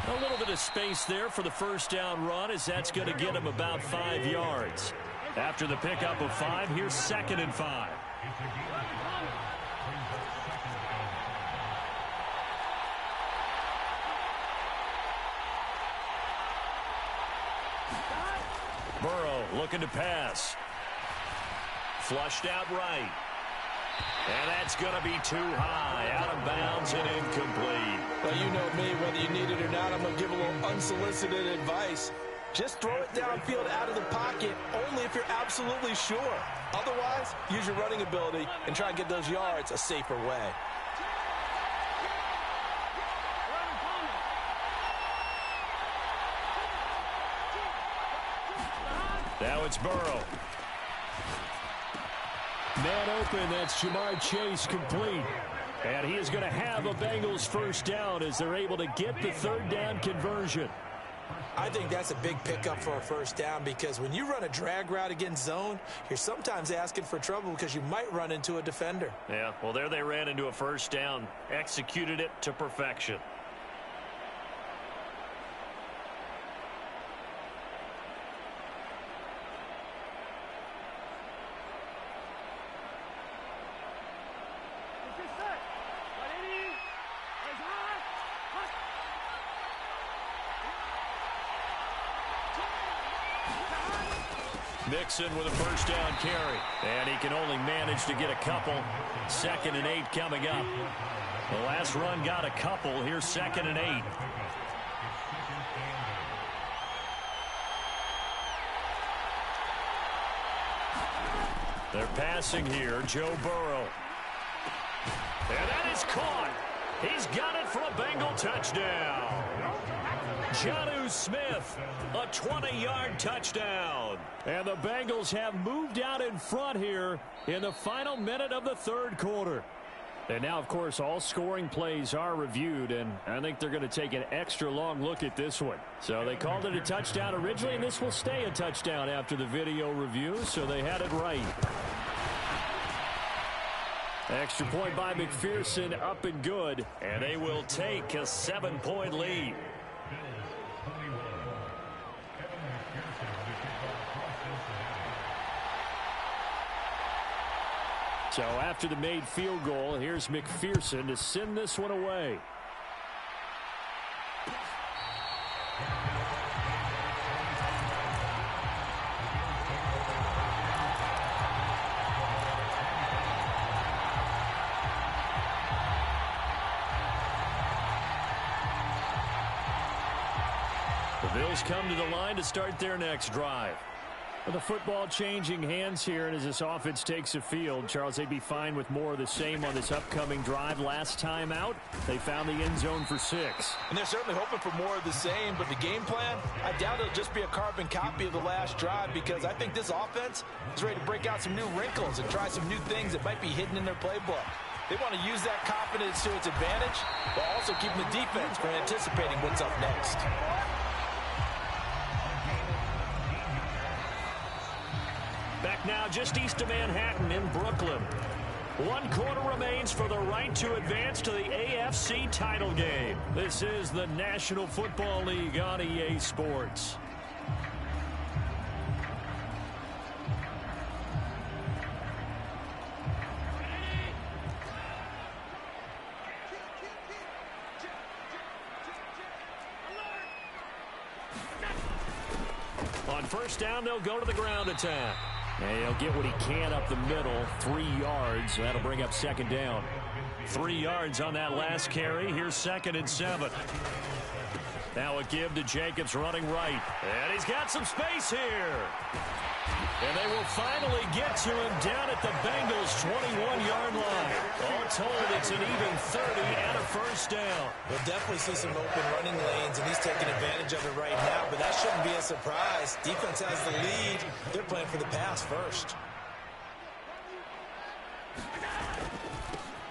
Speaker 4: A little bit of space there for the first down run, as that's going to get him about 5 yards. After the pickup of 5, here's 2nd and 5. Burrow looking to pass. Flushed out right. And that's going to be too high. Out of bounds and incomplete.
Speaker 5: Well, you know me, whether you need it or not, I'm going to give a little unsolicited advice. Just throw it downfield out of the pocket, only if you're absolutely sure. Otherwise, use your running ability and try and get those yards a safer way.
Speaker 4: Now it's Burrow.
Speaker 6: Man open, that's Jamar Chase complete. And he is going to have a Bengals first down as they're able to get the 3rd down conversion.
Speaker 5: I think that's a big pickup for a first down, because when you run a drag route against zone, you're sometimes asking for trouble because you might run into a defender.
Speaker 4: Yeah, well, there they ran into a first down. Executed it to perfection. Mixon with a first down carry. And he can only manage to get a couple. 2nd and 8 coming up. The last run got a couple. Here's 2nd and 8. They're passing here. Joe Burrow. And that is caught. He's got it for a Bengal touchdown. Jonnu Smith, a 20-yard touchdown. And the Bengals have moved out in front here in the final minute of the 3rd quarter. And now, of course, all scoring plays are reviewed, and I think they're going to take an extra long look at this one. So they called it a touchdown originally, and this will stay a touchdown after the video review, so they had it right. Extra point by McPherson, up and good, and they will take a 7-point lead. So after the made field goal, here's McPherson to send this one away. The Bills come to the line to start their next drive. Well, the football changing hands here, and as this offense takes the field, Charles, they'd be fine with more of the same on this upcoming drive. Last time out, they found the end zone for 6.
Speaker 5: And they're certainly hoping for more of the same, but the game plan, I doubt it'll just be a carbon copy of the last drive, because I think this offense is ready to break out some new wrinkles and try some new things that might be hidden in their playbook. They want to use that confidence to its advantage, while also keeping the defense from anticipating what's up next. Back
Speaker 4: now just east of Manhattan in Brooklyn, 1 quarter remains for the right to advance to the AFC title game. This is the National Football League on EA Sports. On first down, they'll go to the ground attack. And he'll get what he can up the middle, 3 yards. That'll bring up second down. 3 yards on that last carry. Here's 2nd and 7. Now a give to Jacobs running right. And he's got some space here. And they will finally get to him down at the Bengals' 21-yard line. All told, it's an even 30 and a first down.
Speaker 5: We'll definitely see some open running lanes, and he's taking advantage of it right now, but that shouldn't be a surprise. Defense has the lead. They're playing for the pass first.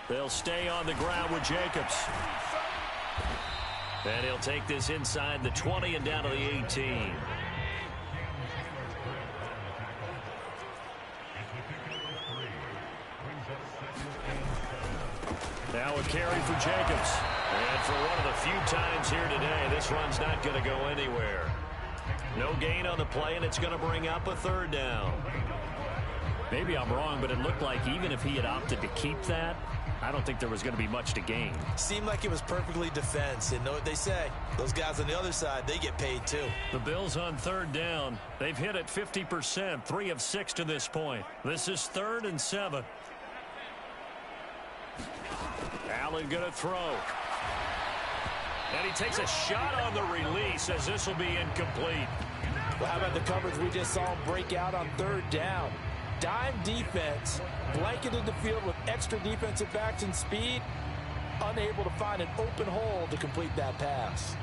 Speaker 4: They'll stay on the ground with Jacobs. And he'll take this inside the 20 and down to the 18. Now a carry for Jacobs. And for one of the few times here today, this run's not going to go anywhere. No gain on the play, and it's going to bring up a 3rd down. Maybe I'm wrong, but it looked like even if he had opted to keep that, I don't think there was going to be much to gain.
Speaker 5: Seemed like it was perfectly defense. And know what they say? Those guys on the other side, they get paid too.
Speaker 4: The Bills on 3rd down. They've hit it 50%, 3 of 6 to this point. This is 3rd and 7. Allen going to throw. And he takes a shot on the release as this will be incomplete.
Speaker 5: Well, how about the coverage we just saw him break out on 3rd down? Dime defense, blanketed the field with extra defensive backs and speed, unable to find an open hole to complete that pass.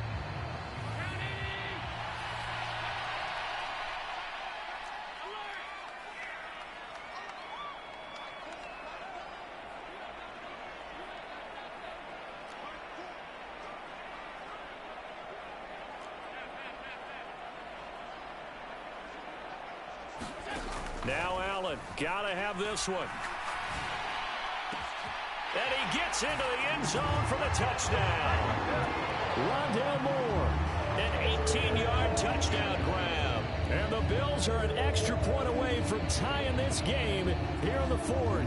Speaker 4: Now Allen, gotta have this one. And he gets into the end zone for the touchdown. Rondale Moore, an 18-yard touchdown grab. And the Bills are an extra point away from tying this game here in the 4th.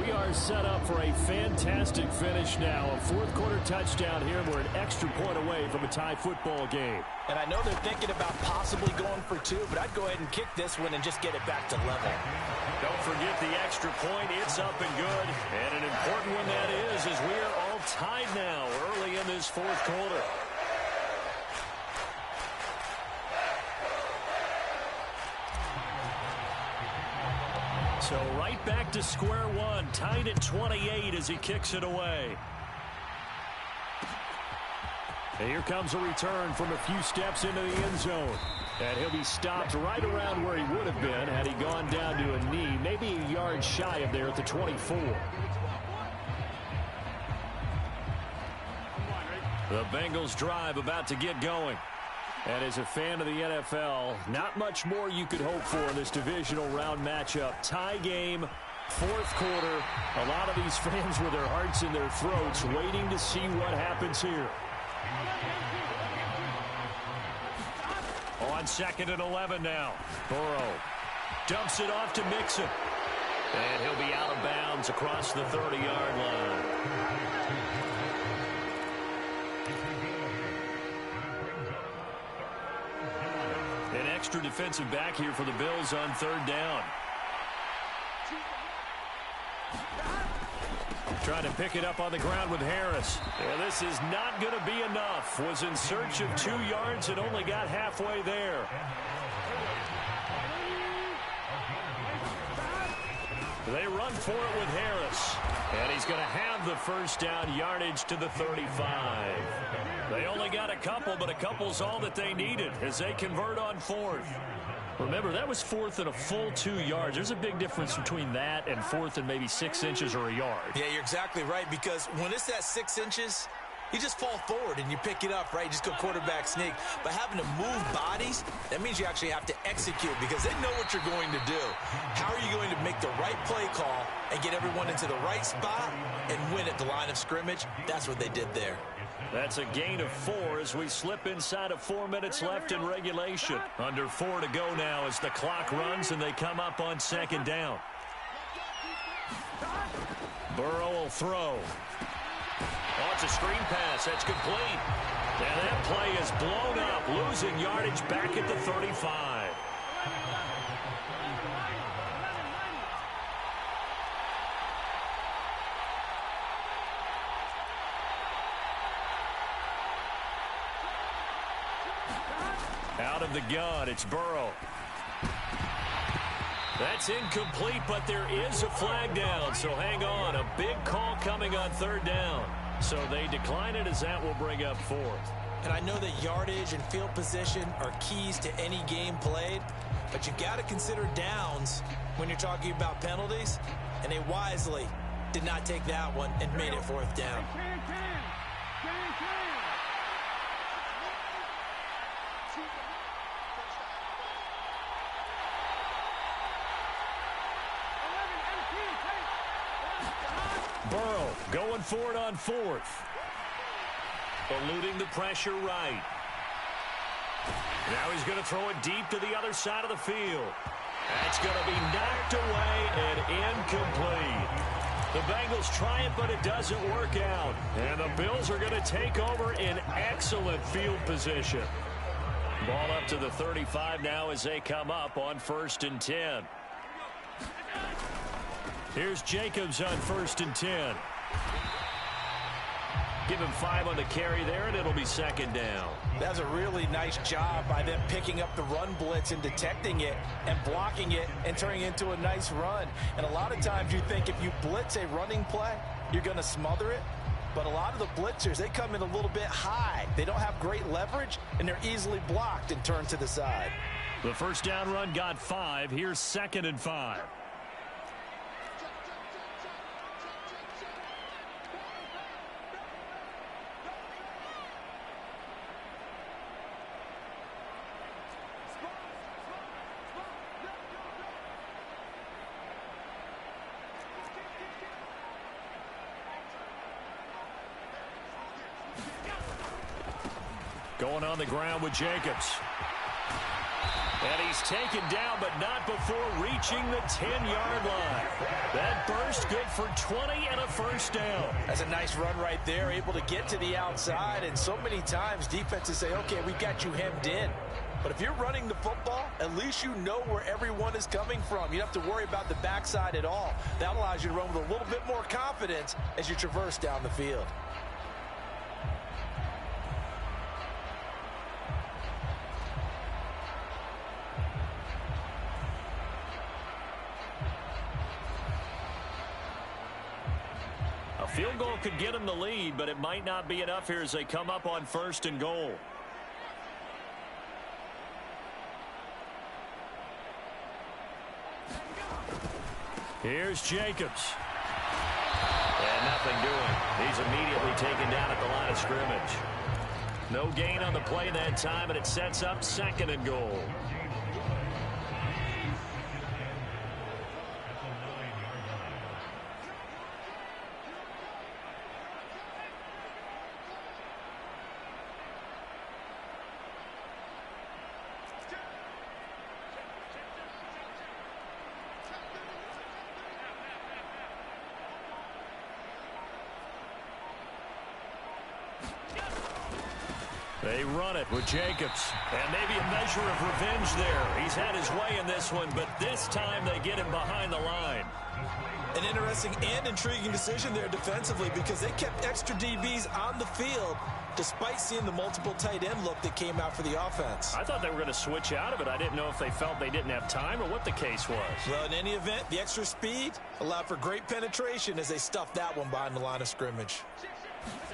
Speaker 4: We are set up for a fantastic finish now. A 4th quarter touchdown here. We're an extra point away from a tie football game.
Speaker 5: And I know they're thinking about possibly going for 2, but I'd go ahead and kick this one and just get it back to level.
Speaker 4: Don't forget the extra point. It's up and good. And an important one that is, as we are all tied now early in this 4th quarter. So right back to square one, tied at 28 as he kicks it away. And here comes a return from a few steps into the end zone. And he'll be stopped right around where he would have been had he gone down to a knee, maybe a yard shy of there at the 24. The Bengals drive about to get going. And as a fan of the NFL, not much more you could hope for in this divisional round matchup. Tie game, 4th quarter. A lot of these fans with their hearts in their throats waiting to see what happens here. On 2nd and 11 now. Burrow dumps it off to Mixon. And he'll be out of bounds across the 30-yard line. An extra defensive back here for the Bills on 3rd down. Trying to pick it up on the ground with Harris. And this is not going to be enough. Was in search of 2 yards and only got halfway there. They run for it with Harris. And he's going to have the first down yardage to the 35. They only got a couple, but a couple's all that they needed as they convert on 4th. Remember, that was 4th and a full 2 yards. There's a big difference between that and 4th and maybe 6 inches or a yard.
Speaker 5: Yeah, you're exactly right, because when it's at 6 inches, you just fall forward and you pick it up, right? You just go quarterback sneak. But having to move bodies, that means you actually have to execute because they know what you're going to do. How are you going to make the right play call and get everyone into the right spot and win at the line of scrimmage. That's what they did there.
Speaker 4: That's a gain of 4 as we slip inside of 4 minutes left in regulation. Under 4 to go now as the clock runs and they come up on second down. Burrow will throw. Oh, it's a screen pass. That's complete. And that play is blown up, losing yardage back at the 35. Out of the gun, it's Burrow. That's incomplete, but there is a flag down, so hang on. A big call coming on third down. So they decline it as that will bring up fourth.
Speaker 5: And I know that yardage and field position are keys to any game played, but you got to consider downs when you're talking about penalties, and they wisely did not take that one and made it fourth down.
Speaker 4: Burrow going for it on fourth. Eluding the pressure right. Now he's going to throw it deep to the other side of the field. That's going to be knocked away and incomplete. The Bengals try it, but it doesn't work out. And the Bills are going to take over in excellent field position. Ball up to the 35 now as they come up on 1st and 10. Here's Jacobs on 1st and 10. Give him 5 on the carry there, and it'll be second down.
Speaker 5: That's a really nice job by them picking up the run blitz and detecting it and blocking it and turning it into a nice run. And a lot of times you think if you blitz a running play, you're going to smother it. But a lot of the blitzers, they come in a little bit high. They don't have great leverage, and they're easily blocked and turned to the side.
Speaker 4: The first down run got 5. Here's 2nd and 5. Going on the ground with Jacobs. And he's taken down, but not before reaching the 10-yard line. That burst good for 20 and a first down.
Speaker 5: That's a nice run right there, able to get to the outside. And so many times defenses say, okay, we got you hemmed in. But if you're running the football, at least you know where everyone is coming from. You don't have to worry about the backside at all. That allows you to run with a little bit more confidence as you traverse down the field.
Speaker 4: Field goal could get them the lead, but it might not be enough here as they come up on 1st and goal. Here's Jacobs. And nothing doing. He's immediately taken down at the line of scrimmage. No gain on the play that time, and it sets up 2nd and goal. They run it with Jacobs. And maybe a measure of revenge there. He's had his way in this one, but this time they get him behind the line.
Speaker 5: An interesting and intriguing decision there defensively because they kept extra DBs on the field despite seeing the multiple tight end look that came out for the offense.
Speaker 4: I thought they were going to switch out of it. I didn't know if they felt they didn't have time or what the case was.
Speaker 5: Well, in any event, the extra speed allowed for great penetration as they stuffed that one behind the line of scrimmage.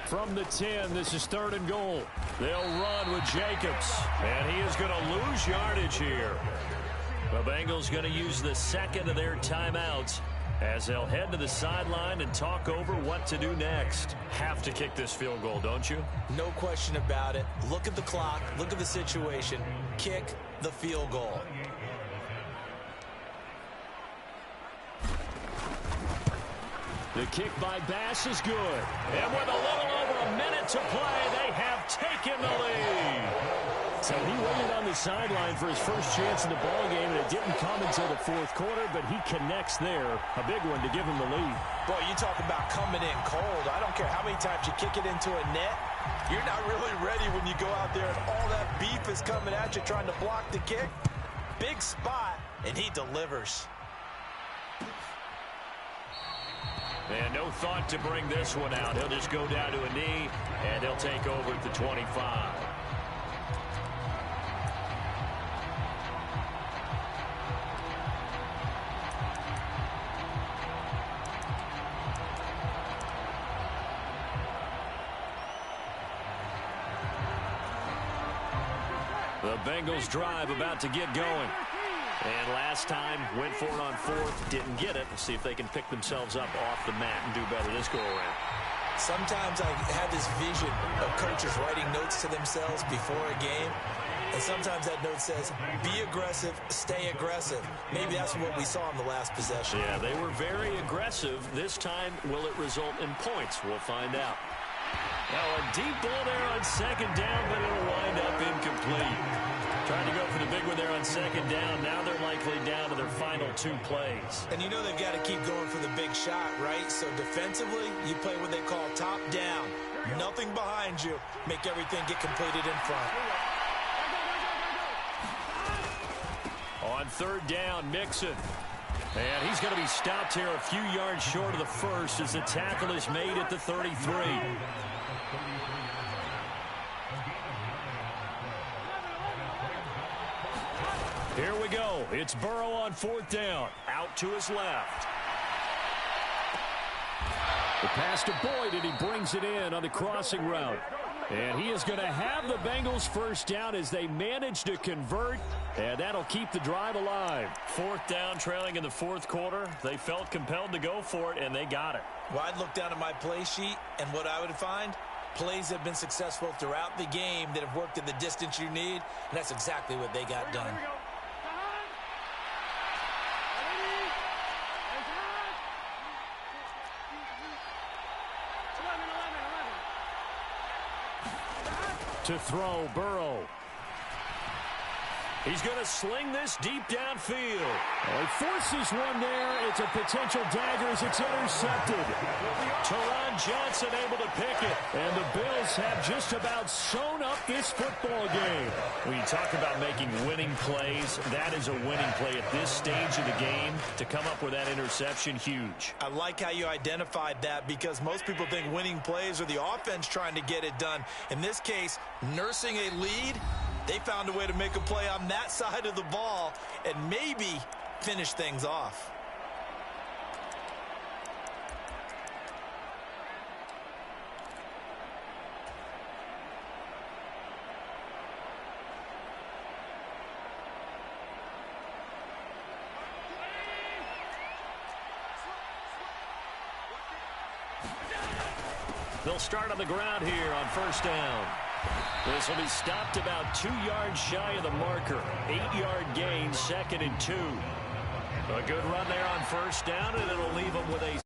Speaker 4: From the 10, this is 3rd and goal. They'll run with Jacobs, and he is going to lose yardage here. The Bengals going to use the 2nd of their timeouts as they'll head to the sideline and talk over what to do next. Have to kick this field goal, don't you?
Speaker 5: No question about it. Look at the clock. Look at the situation. Kick the field goal.
Speaker 6: The kick by Bass is good. And with a little over a minute to play, they have taken the lead. So he waited on the sideline for his first chance in the ballgame, and it didn't come until the fourth quarter, but he connects there. A big one to give him the lead.
Speaker 5: Boy, you talk about coming in cold. I don't care how many times you kick it into a net. You're not really ready when you go out there and all that beef is coming at you trying to block the kick. Big spot, and he delivers.
Speaker 6: And no thought to bring this one out. He'll just go down to a knee, and he'll take over at the 25. The Bengals drive about to get going. And last time, went for it on fourth, didn't get it. We'll see if they can pick themselves up off the mat and do better this go-around.
Speaker 5: Sometimes I have this vision of coaches writing notes to themselves before a game. And sometimes that note says, be aggressive, stay aggressive. Maybe that's what we saw in the last possession.
Speaker 6: Yeah, they were very aggressive. This time, will it result in points? We'll find out. Now, a deep ball there on second down, but it'll wind up incomplete. Trying to go for the big one there on second down. Now they're likely down to their final 2 plays.
Speaker 5: And you know they've got to keep going for the big shot, right? So defensively, you play what they call top down. Nothing behind you. Make everything get completed in front.
Speaker 6: On third down, Mixon. And he's going to be stopped here a few yards short of the first as the tackle is made at the 33. Here we go. It's Burrow on fourth down. Out to his left. The pass to Boyd, and he brings it in on the crossing route. And he is going to have the Bengals first down as they manage to convert, and that'll keep the drive alive. Fourth down, trailing in the fourth quarter. They felt compelled to go for it, and they got it.
Speaker 5: Well, I'd look down at my play sheet, and what I would find, plays have been successful throughout the game that have worked in the distance you need, and that's exactly what they got done.
Speaker 6: To throw, Burrow. He's going to sling this deep downfield. Oh, he forces one there. It's a potential dagger as it's intercepted. Teron Johnson able to pick it. And the Bills have just about sewn up this football game. When you talk about making winning plays, that is a winning play at this stage of the game. To come up with that interception, huge.
Speaker 5: I like how you identified that because most people think winning plays are the offense trying to get it done. In this case, nursing a lead, they found a way to make a play on that side of the ball and maybe finish things off.
Speaker 6: They'll start on the ground here on first down. This will be stopped about 2 yards shy of the marker. 8-yard gain, 2nd and 2. A good run there on first down, and it'll leave them with a